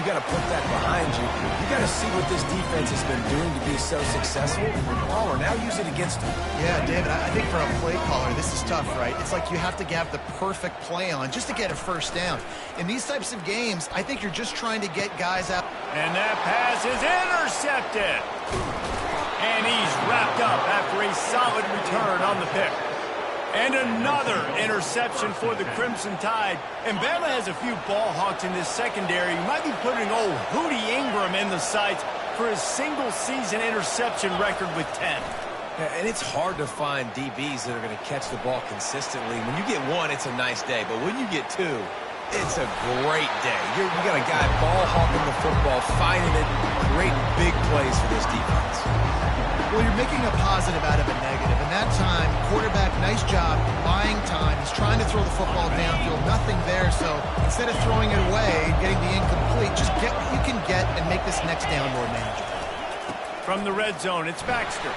you got to put that behind you. You got to see what this defense has been doing to be so successful. Oh, now use it against them. Yeah, David, I think for a play caller, this is tough, right? It's like you have to have the perfect play on just to get a first down. In these types of games, I think you're just trying to get guys out. And that pass is intercepted. And he's wrapped up after a solid return on the pick. And another interception for the Crimson Tide. And Bama has a few ball hawks in this secondary. You might be putting old Hootie Ingram in the sights for his single-season interception record with 10. Yeah, and it's hard to find DBs that are going to catch the ball consistently. When you get one, it's a nice day. But when you get two, it's a great day. You got a guy ball hawking the football, finding it, creating big plays for this defense. Well, you're making a positive out of a negative. And that time, quarterback, nice job, buying time. He's trying to throw the football downfield. Nothing there, so instead of throwing it away, getting the incomplete, just get what you can get and make this next down more manageable. From the red zone, it's Baxter.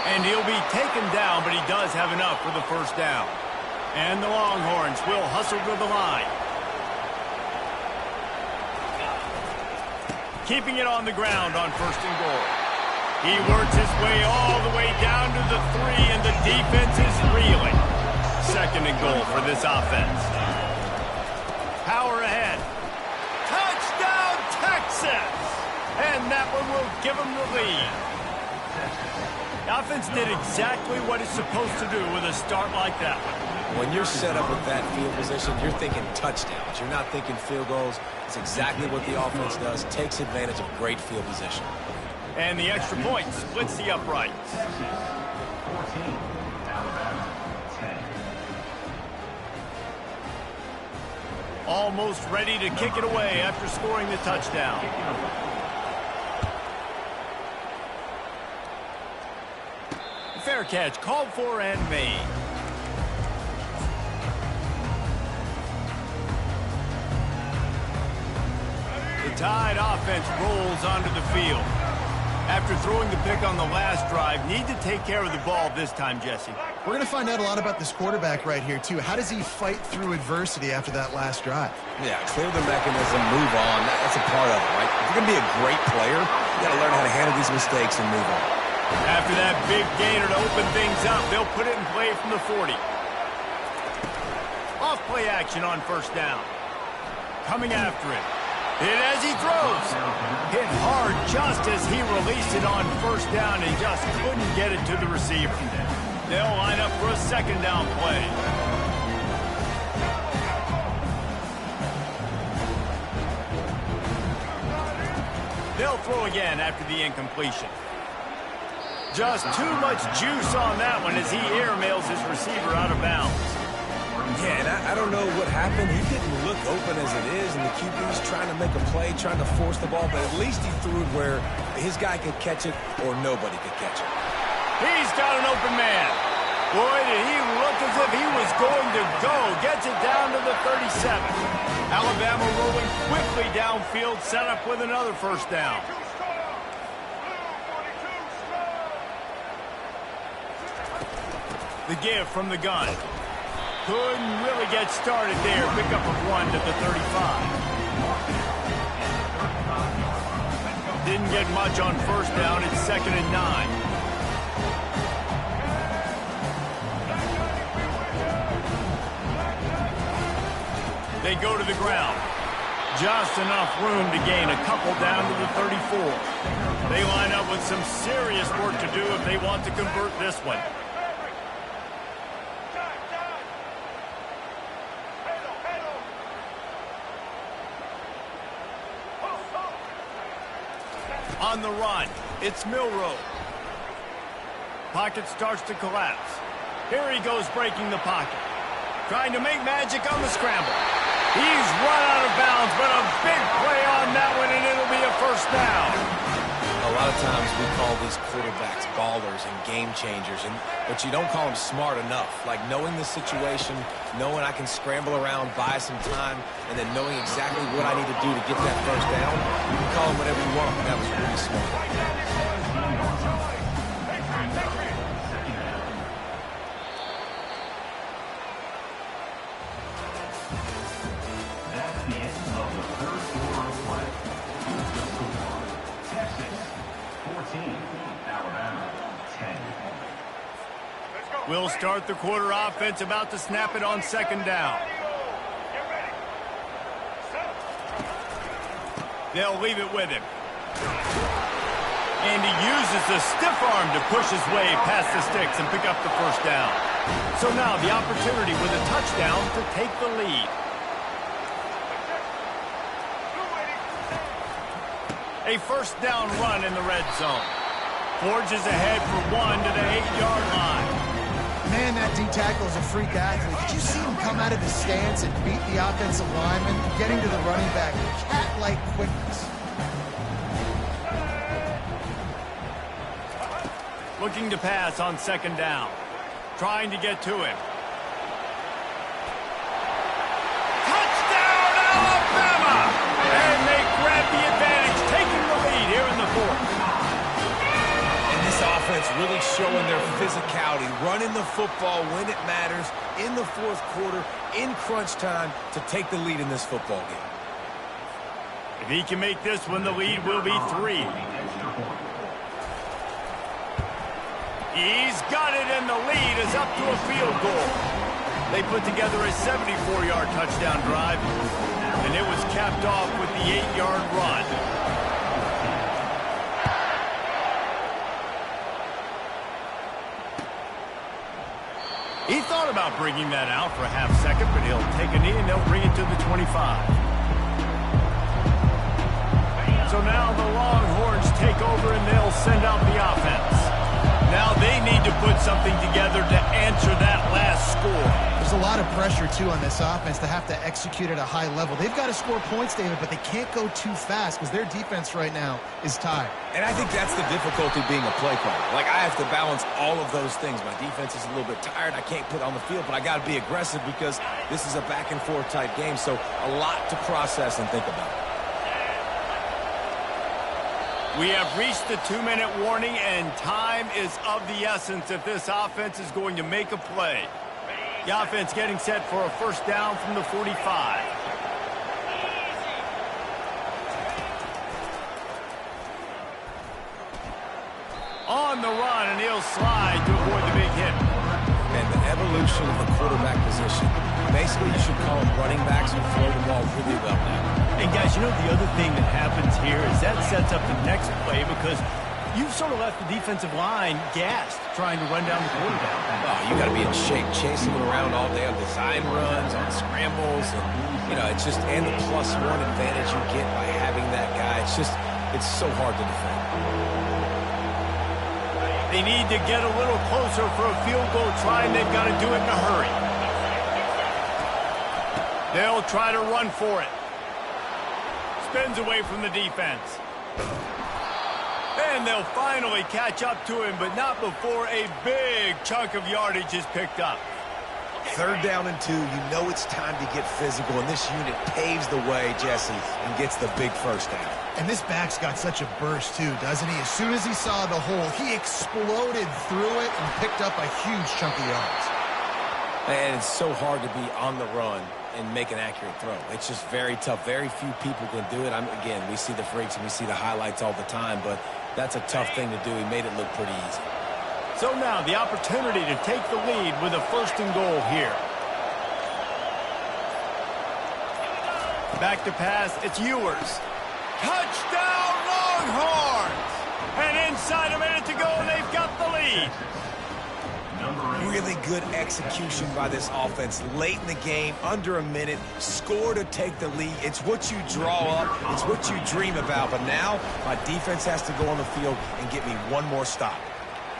And he'll be taken down, but he does have enough for the first down. And the Longhorns will hustle to the line. Keeping it on the ground on 1st and goal. He works his way all the way down to the 3, and the defense is reeling. 2nd and goal for this offense. Power ahead. Touchdown, Texas! And that one will give them the lead. The offense did exactly what it's supposed to do with a start like that one. When you're set up with that field position, you're thinking touchdowns. You're not thinking field goals. It's exactly what the offense does. Takes advantage of great field position. And the extra point splits the uprights. Almost ready to kick it away after scoring the touchdown. Fair catch called for and made. The Tide offense rolls onto the field. After throwing the pick on the last drive, need to take care of the ball this time, Jesse. We're going to find out a lot about this quarterback right here, too. How does he fight through adversity after that last drive? Yeah, clear the mechanism, move on. That's a part of it, right? If you're going to be a great player, you got to learn how to handle these mistakes and move on. After that big gainer to open things up, they'll put it in play from the 40. Off play action on 1st down. Coming after it. Hit as he throws. Hit hard just as he released it on 1st down and just couldn't get it to the receiver. They'll line up for a 2nd down play. They'll throw again after the incompletion. Just too much juice on that one as he airmails his receiver out of bounds. Yeah, and I don't know what happened. He didn't look open as it is, and the QB's trying to make a play, trying to force the ball, but at least he threw it where his guy could catch it or nobody could catch it. He's got an open man. Boy, did he look as if he was going to go. Gets it down to the 37. Alabama rolling quickly downfield, set up with another 1st down. The give from the gun. Couldn't really get started there. Pickup of 1 to the 35. Didn't get much on 1st down. It's 2nd and 9. They go to the ground. Just enough room to gain a couple down to the 34. They line up with some serious work to do if they want to convert this one. On the run, it's Milroe. Pocket starts to collapse. Here he goes breaking the pocket. Trying to make magic on the scramble. He's run out of bounds, but a big play on that one, and it'll be a 1st down. A lot of times we call these quarterbacks ballers and game changers, but you don't call them smart enough. Like knowing the situation, knowing I can scramble around, buy some time, and then knowing exactly what I need to do to get that 1st down. You can call them whatever you want, but that was really smart. We'll start the quarter offense, about to snap it on second down. They'll leave it with him. And he uses the stiff arm to push his way past the sticks and pick up the first down. So now the opportunity with a touchdown to take the lead. A first down run in the red zone. Forges ahead for one to the 8-yard line. Man, that D-tackle is a freak athlete. Did you see him come out of his stance and beat the offensive lineman, getting to the running back? Cat-like quickness. Looking to pass on second down. Trying to get to him. Touchdown, Alabama! And they grab the advantage, taking the lead here in the fourth. And this offense really showing their physicality, running the football when it matters, in the fourth quarter, in crunch time, to take the lead in this football game. If he can make this one, the lead will be 3. He's got it, and the lead is up to a field goal. They put together a 74-yard touchdown drive, and it was capped off with the 8-yard run. He thought about bringing that out for a half second, but he'll take a knee, and they'll bring it to the 25. So now the Longhorns take over, and they'll send out the offense. Now they need to put something together to answer that last score. There's a lot of pressure, too, on this offense to have to execute at a high level. They've got to score points, David, but they can't go too fast because their defense right now is tired. And I think that's the difficulty being a play caller. Like, I have to balance all of those things. My defense is a little bit tired. I can't put on the field, but I got to be aggressive because this is a back-and-forth type game, so a lot to process and think about. We have reached the 2-minute warning, and time is of the essence if this offense is going to make a play. The offense getting set for a first down from the 45. On the run, and he'll slide to avoid the big hit. And the evolution of the quarterback position. Basically, you should call them running backs who throw the ball really well now. And guys, you know, the other thing that happens here is that sets up the next play because you've sort of left the defensive line gassed trying to run down the quarterback. Oh, you got to be in shape, chasing him around all day on design runs, on scrambles, and, you know, it's just, and the +1 advantage you get by having that guy. It's so hard to defend. They need to get a little closer for a field goal try, and they've got to do it in a hurry. They'll try to run for it. Spins away from the defense. And they'll finally catch up to him, but not before a big chunk of yardage is picked up. 3rd down and 2, you know it's time to get physical, and this unit paves the way, Jesse, and gets the big first down. And this back's got such a burst, too, doesn't he? As soon as he saw the hole, he exploded through it and picked up a huge chunk of yards. And it's so hard to be on the run and make an accurate throw. It's just very tough. Very few people can do it. Again, we see the freaks and we see the highlights all the time, but that's a tough thing to do. He made it look pretty easy. So now the opportunity to take the lead with a 1st and goal here. Back to pass, it's Ewers. Touchdown Longhorns! And inside a minute to go, and they've got the lead. Really good execution by this offense. Late in the game, under a minute, score to take the lead. It's what you draw up. It's what you dream about. But now, my defense has to go on the field and get me one more stop.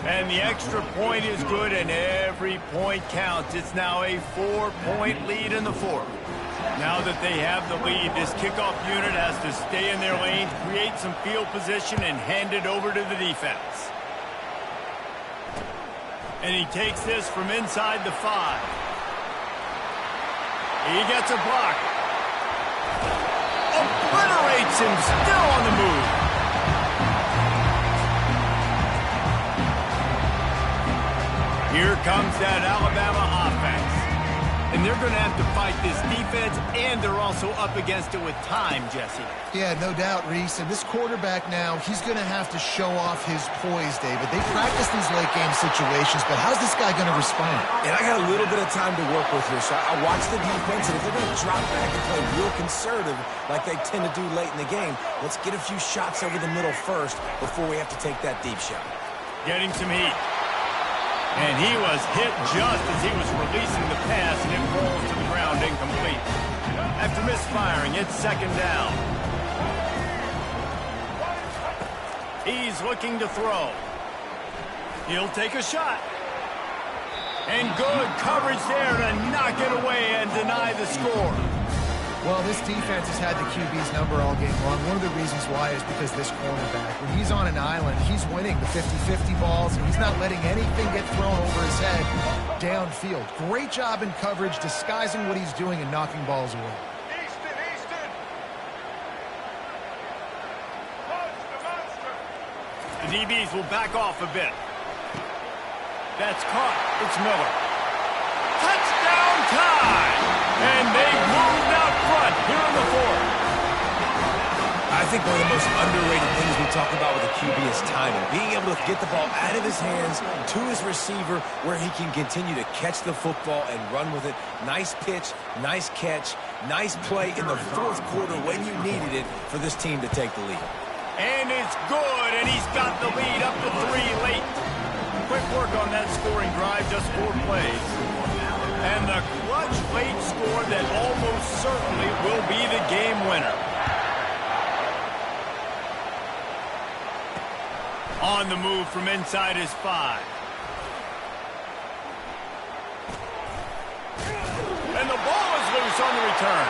And the extra point is good, and every point counts. It's now a 4-point lead in the fourth. Now that they have the lead, this kickoff unit has to stay in their lanes, create some field position, and hand it over to the defense. And he takes this from inside the 5. He gets a block. Obliterates him, still on the move. Here comes that Alabama offense. And And they're going to have to fight this defense, and they're also up against it with time, Jesse. Yeah, no doubt, Reese. And this quarterback now, he's going to have to show off his poise, David. They practice these late-game situations, but how's this guy going to respond? And I got a little bit of time to work with here, so I watch the defense, and if they're going to drop back and play real conservative like they tend to do late in the game, let's get a few shots over the middle first before we have to take that deep shot. Getting some heat. And he was hit just as he was releasing the pass, and it rolls to the ground incomplete. After misfiring, it's second down. He's looking to throw. He'll take a shot. And good coverage there to knock it away and deny the score. Well, this defense has had the QB's number all game long. One of the reasons why is because this cornerback, when he's on an island, he's winning the 50-50 balls, and he's not letting anything get thrown over his head downfield. Great job in coverage, disguising what he's doing and knocking balls away. The DBs will back off a bit. That's caught. It's Miller. Touchdown time! And they've moved out front here in the fourth. I think one of the most underrated things we talk about with a QB is timing. Being able to get the ball out of his hands to his receiver where he can continue to catch the football and run with it. Nice pitch, nice catch, nice play in the fourth quarter when you needed it for this team to take the lead. And it's good, and he's got the lead up to 3 late. Quick work on that scoring drive, just 4 plays. And the clutch late score that almost certainly will be the game winner. On the move from inside his 5. And the ball is loose on the return.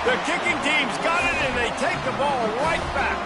The kicking team's got it, and they take the ball right back.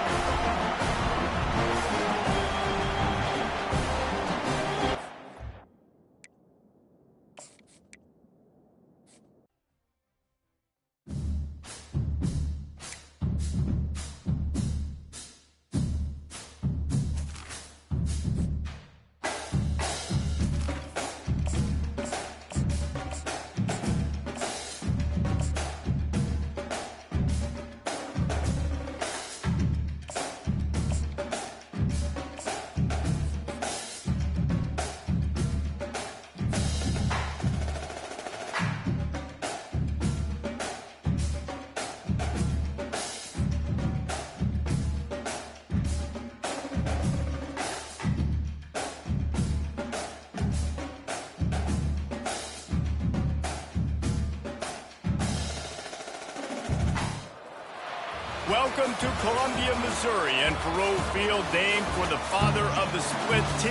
Welcome to Columbia, Missouri, and Faurot Field, named for the father of the split T,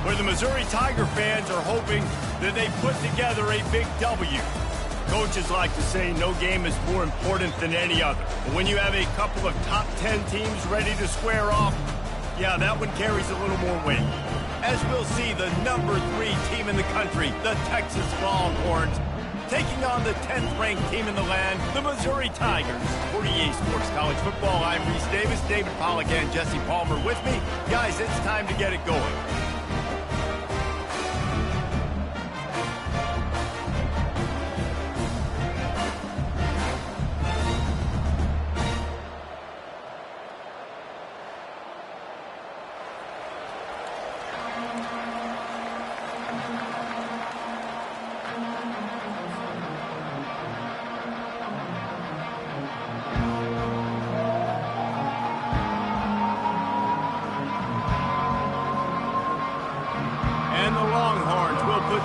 where the Missouri Tiger fans are hoping that they put together a big W. Coaches like to say no game is more important than any other. But when you have a couple of top 10 teams ready to square off, yeah, that one carries a little more weight. As we'll see, the number 3 team in the country, the Texas Longhorns, taking on the 10th-ranked team in the land, the Missouri Tigers. For EA Sports College Football, I'm Reese Davis, David Pollack, and Jesse Palmer with me. Guys, it's time to get it going.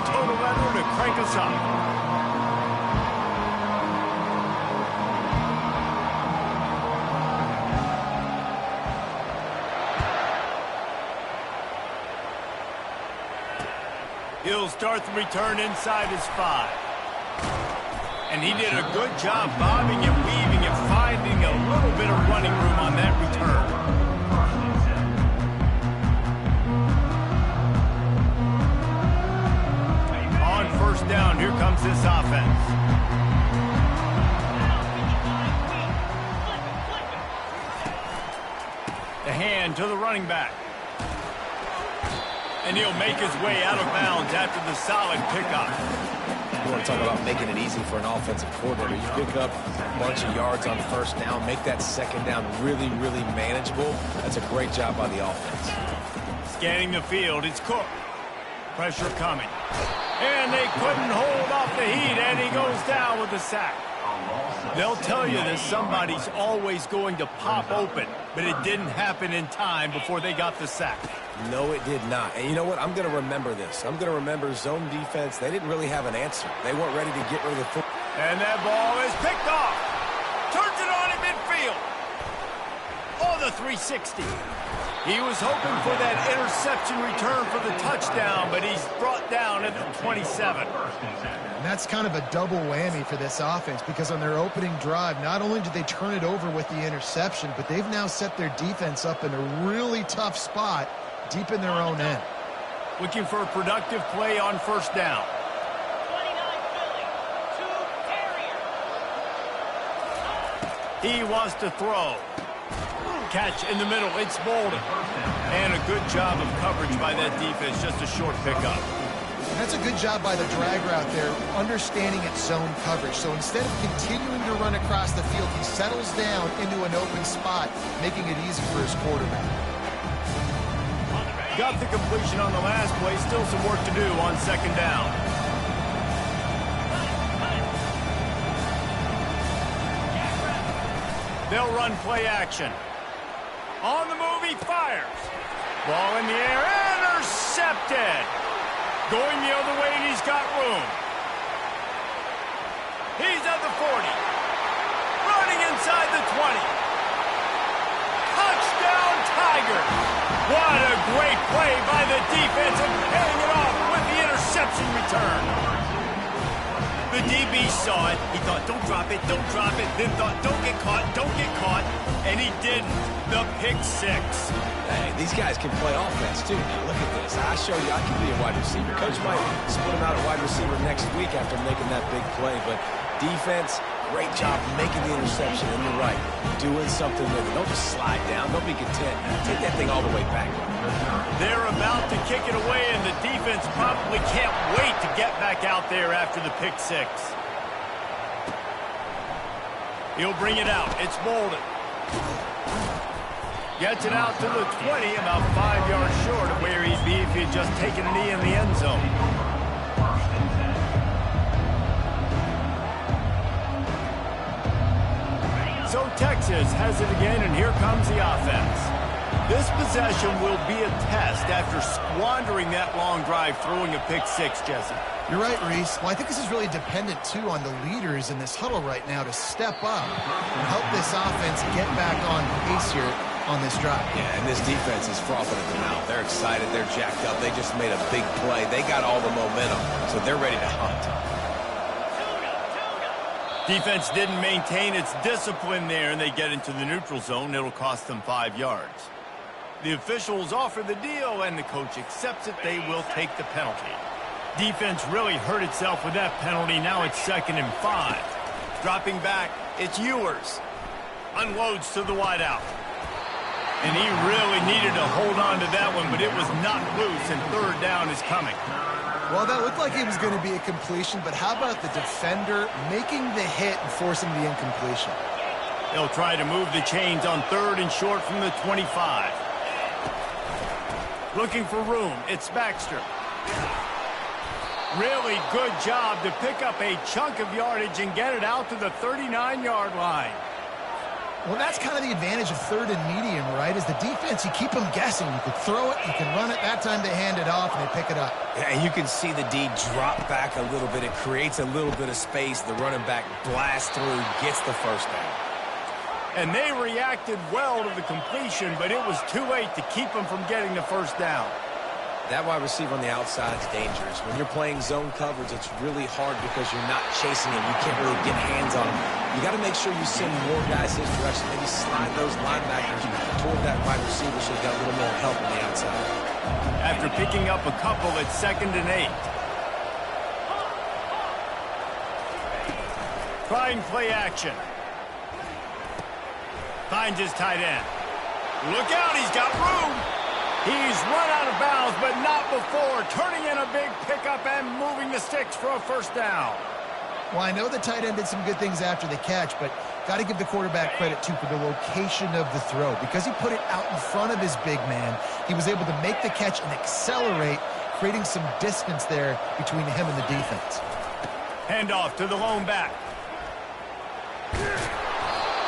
Total letter to crank us up. He'll start the return inside his 5. And he did a good job bobbing and weaving and finding a little bit of running room on that return. First down, here comes this offense. The hand to the running back. And he'll make his way out of bounds after the solid pickup. You want to talk about making it easy for an offensive coordinator. You pick up a bunch of yards on first down, make that second down really, really manageable. That's a great job by the offense. Scanning the field, it's Cook. Pressure coming. And they couldn't hold off the heat, and he goes down with the sack. They'll tell you that somebody's always going to pop open, but it didn't happen in time before they got the sack. No, it did not. And you know what? I'm going to remember this. I'm going to remember zone defense. They didn't really have an answer. They weren't ready to get rid of the football. And that ball is picked off. Turns it on in midfield. Oh, the 360. He was hoping for that interception return for the touchdown, but he's brought down at the 27. And that's kind of a double whammy for this offense, because on their opening drive, not only did they turn it over with the interception, but they've now set their defense up in a really tough spot deep in their own end. Looking for a productive play on first down. He wants to throw. Catch in the middle. It's Bolden. And a good job of coverage by that defense. Just a short pickup. That's a good job by the drag route there, understanding its zone coverage. So instead of continuing to run across the field, he settles down into an open spot, making it easy for his quarterback. Got the completion on the last play. Still some work to do on second down. They'll run play action. On the move, he fires. Ball in the air, intercepted. Going the other way, and he's got room. He's at the 40. Running inside the 20. Touchdown, Tigers. What a great play by the defense, and paying it off with the interception return. The DB saw it. He thought, don't drop it, don't drop it. Then thought, don't get caught, don't get caught. And he didn't. The pick six. Hey, these guys can play offense, too. Now, look at this. I show you I can be a wide receiver. Coach might split him out at wide receiver next week after making that big play. But defense, great job making the interception. And you're right, doing something with it. Don't just slide down. Don't be content. Take that thing all the way back. They're about to kick it away, and the defense probably can't wait to get back out there after the pick six. He'll bring it out. It's Bolden. Gets it out to the 20, about 5 yards short of where he'd be if he'd just taken a knee in the end zone. So Texas has it again, and here comes the offense. This possession will be a test after squandering that long drive, throwing a pick six, Jesse. You're right, Reese. Well, I think this is really dependent, too, on the leaders in this huddle right now to step up and help this offense get back on pace here on this drive. Yeah, and this defense is frothing at the mouth. They're excited. They're jacked up. They just made a big play. They got all the momentum, so they're ready to hunt. Defense didn't maintain its discipline there, and they get into the neutral zone. It'll cost them 5 yards. The officials offer the deal, and the coach accepts it. They will take the penalty. Defense really hurt itself with that penalty. Now it's 2nd and 5. Dropping back, it's Ewers. Unloads to the wideout. And he really needed to hold on to that one, but it was not loose, and 3rd down is coming. Well, that looked like it was going to be a completion, but how about the defender making the hit and forcing the incompletion? They'll try to move the chains on 3rd and short from the 25. Looking for room, it's Baxter. Really good job to pick up a chunk of yardage and get it out to the 39-yard line. Well, that's kind of the advantage of 3rd and medium, right? Is the defense, you keep them guessing. You could throw it, you can run it. That time they hand it off and they pick it up. Yeah, and you can see the D drop back a little bit. It creates a little bit of space. The running back blasts through, gets the first down. And they reacted well to the completion, but it was too late to keep them from getting the first down. That wide receiver on the outside is dangerous. When you're playing zone coverage, it's really hard because you're not chasing him. You can't really get hands on him. You got to make sure you send more guys his direction. Maybe slide those linebackers toward that wide receiver so he's got a little more help on the outside. After picking up a couple, it's 2nd and 8. Trying play action. Finds his tight end. Look out, he's got room. He's run out of bounds, but not before turning in a big pickup and moving the sticks for a first down. Well, I know the tight end did some good things after the catch, but got to give the quarterback credit, too, for the location of the throw. Because he put it out in front of his big man, he was able to make the catch and accelerate, creating some distance there between him and the defense. Handoff to the lone back.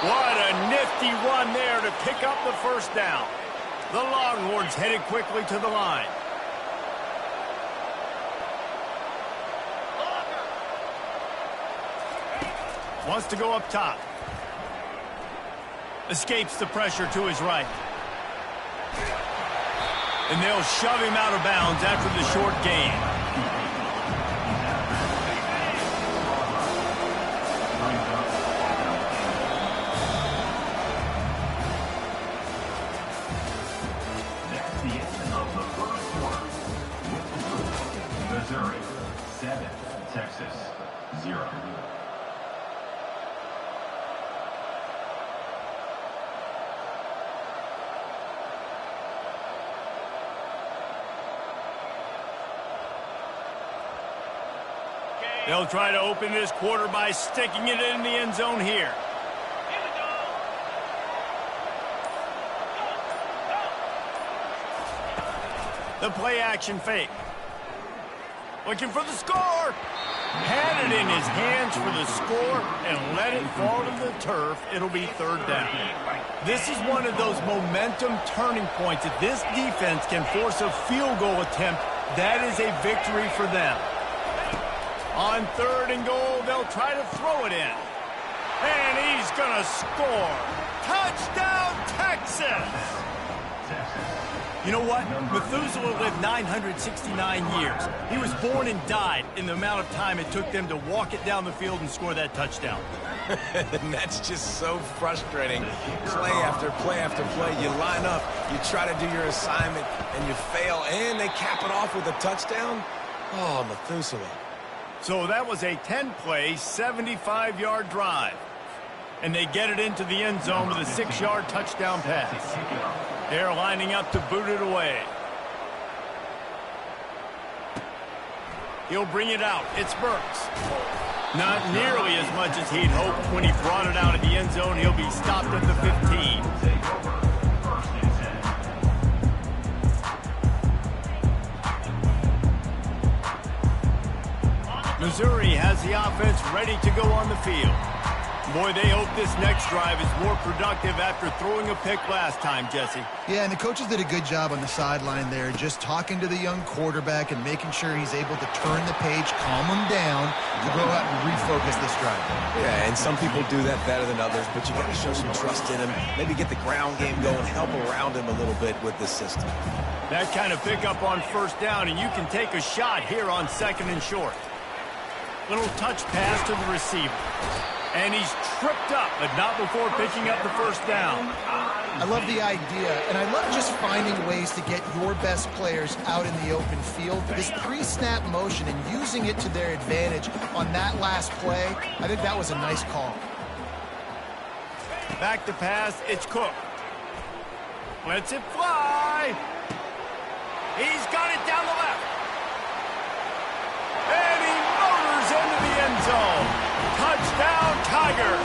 What a nifty run there to pick up the first down. The Longhorns headed quickly to the line. Wants to go up top. Escapes the pressure to his right. And they'll shove him out of bounds after the short gain. That's the end of the first quarter. Missouri 7, Texas 0. They'll try to open this quarter by sticking it in the end zone here. The play action fake. Looking for the score. Had it in his hands for the score and let it fall to the turf. It'll be third down. This is one of those momentum turning points. If this defense can force a field goal attempt, that is a victory for them. On third and goal, they'll try to throw it in. And he's going to score. Touchdown, Texas! You know what? Methuselah lived 969 years. He was born and died in the amount of time it took them to walk it down the field and score that touchdown. And that's just so frustrating. Play after play after play. You line up, you try to do your assignment, and you fail, and they cap it off with a touchdown? Oh, Methuselah. So that was a 10-play, 75-yard drive. And they get it into the end zone with a 6-yard touchdown pass. They're lining up to boot it away. He'll bring it out. It's Burks. Not nearly as much as he'd hoped when he brought it out of the end zone. He'll be stopped at the 15. Missouri has the offense ready to go on the field. Boy, they hope this next drive is more productive after throwing a pick last time, Jesse. Yeah, and the coaches did a good job on the sideline there, just talking to the young quarterback and making sure he's able to turn the page, calm him down, to go out and refocus this drive. Yeah, and some people do that better than others, but you got to show some trust in him, maybe get the ground game going, help around him a little bit with this system. That kind of pickup on first down, and you can take a shot here on second and short. Little touch pass to the receiver. And he's tripped up, but not before picking up the first down. I love the idea, and I love just finding ways to get your best players out in the open field. This pre-snap motion and using it to their advantage on that last play, I think that was a nice call. Back to pass, it's Cook. Lets it fly. He's got it down the left. And he motors into the end zone. Touchdown, Tiger!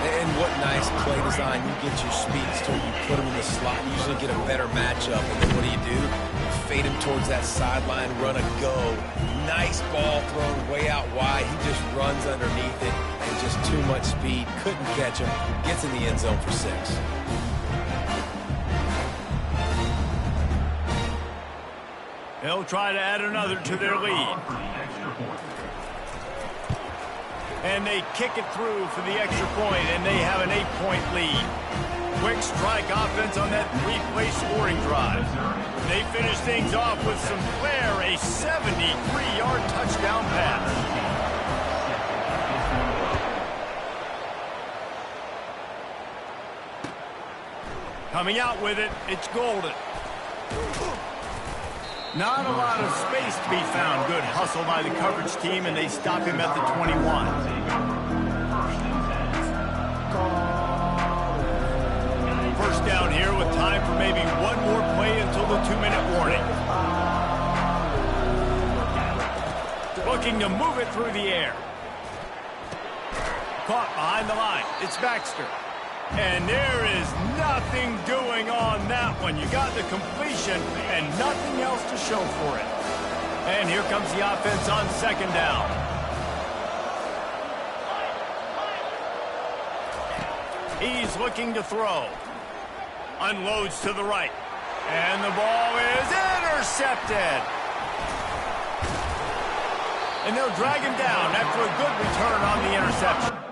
And what nice play design. You get your speedster, you put him in the slot, you usually get a better matchup. And then what do? You fade him towards that sideline, run a go. Nice ball thrown way out wide. He just runs underneath it and just too much speed. Couldn't catch him. Gets in the end zone for 6. They'll try to add another to their lead. And they kick it through for the extra point, and they have an 8-point lead. Quick strike offense on that 3-play scoring drive. They finish things off with some flair, a 73-yard touchdown pass. Coming out with it, it's Golden. Not a lot of space to be found. Good hustle by the coverage team, and they stop him at the 21. First down here with time for maybe one more play until the 2-minute warning. Looking to move it through the air. Caught behind the line. It's Baxter. And there is nothing doing on that one. You got the completion and nothing else to show for it. And here comes the offense on second down. He's looking to throw. Unloads to the right. And the ball is intercepted. And they'll drag him down after a good return on the interception.